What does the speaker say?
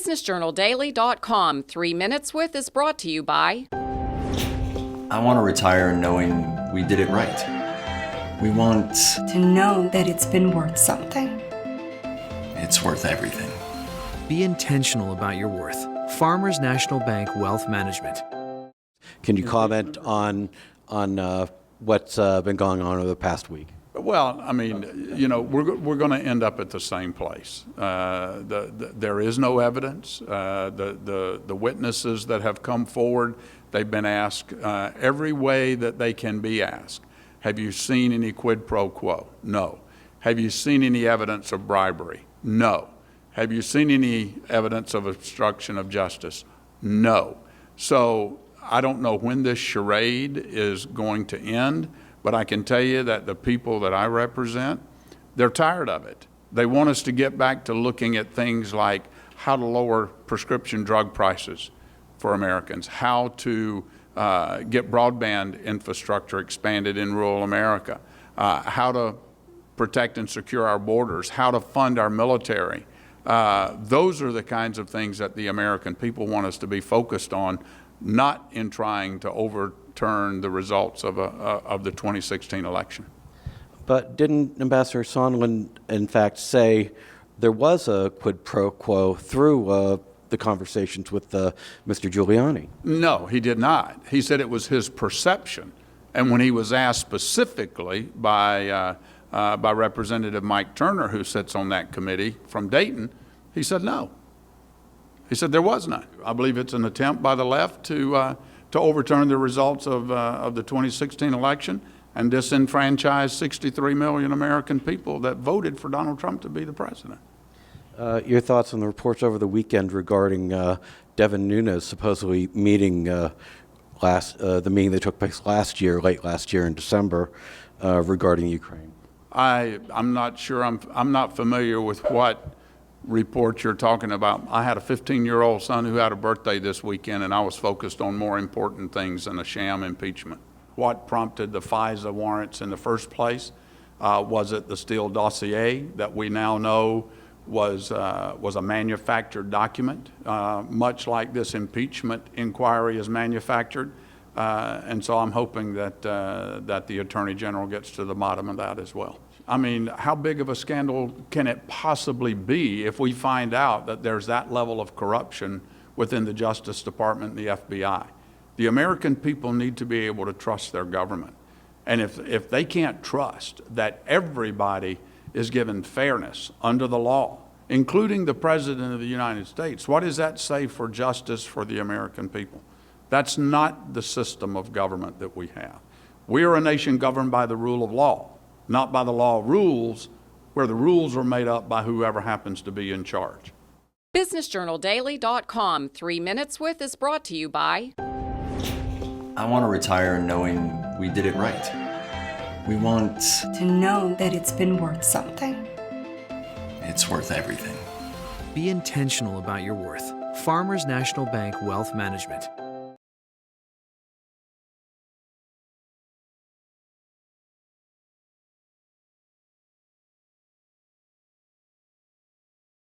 BusinessJournalDaily.com 3 Minutes With is brought to you by... I want to retire knowing we did it right. We want to know that it's been worth something. It's worth everything. Be intentional about your worth. Farmers National Bank Wealth Management. Can you comment on what's been going on over the past week? Well, I mean, you know, we're going to end up at the same place. There is no evidence. The witnesses that have come forward, they've been asked every way that they can be asked. Have you seen any quid pro quo? No. Have you seen any evidence of bribery? No. Have you seen any evidence of obstruction of justice? No. So I don't know when this charade is going to end, but I can tell you that the people that I represent, they're tired of it. They want us to get back to looking at things like how to lower prescription drug prices for Americans, how to get broadband infrastructure expanded in rural America, how to protect and secure our borders, how to fund our military. Those are the kinds of things that the American people want us to be focused on, not in trying to overturn the results of the 2016 election. But didn't Ambassador Sondland, in fact, say there was a quid pro quo through the conversations with Mr. Giuliani? No, he did not. He said it was his perception. And when he was asked specifically by Representative Mike Turner, who sits on that committee from Dayton, he said no. He said there was none. I believe it's an attempt by the left to overturn the results of the 2016 election and disenfranchise 63 million American people that voted for Donald Trump to be the president. Your thoughts on the reports over the weekend regarding Devin Nunes supposedly meeting the meeting that took place late last year in December regarding Ukraine? I'm not sure. I'm not familiar with what report you're talking about. I had a 15-year-old son who had a birthday this weekend, and I was focused on more important things than a sham impeachment. What prompted the FISA warrants in the first place? Was it the Steele dossier that we now know was a manufactured document, much like this impeachment inquiry is manufactured? And so I'm hoping that the Attorney General gets to the bottom of that as well. I mean, how big of a scandal can it possibly be if we find out that there's that level of corruption within the Justice Department and the FBI? The American people need to be able to trust their government. And if they can't trust that everybody is given fairness under the law, including the President of the United States, what does that say for justice for the American people? That's not the system of government that we have. We are a nation governed by the rule of law, not by the law of rules, where the rules are made up by whoever happens to be in charge. BusinessJournalDaily.com 3 Minutes With is brought to you by... I want to retire knowing we did it right. We want to know that it's been worth something. It's worth everything. Be intentional about your worth. Farmers National Bank Wealth Management.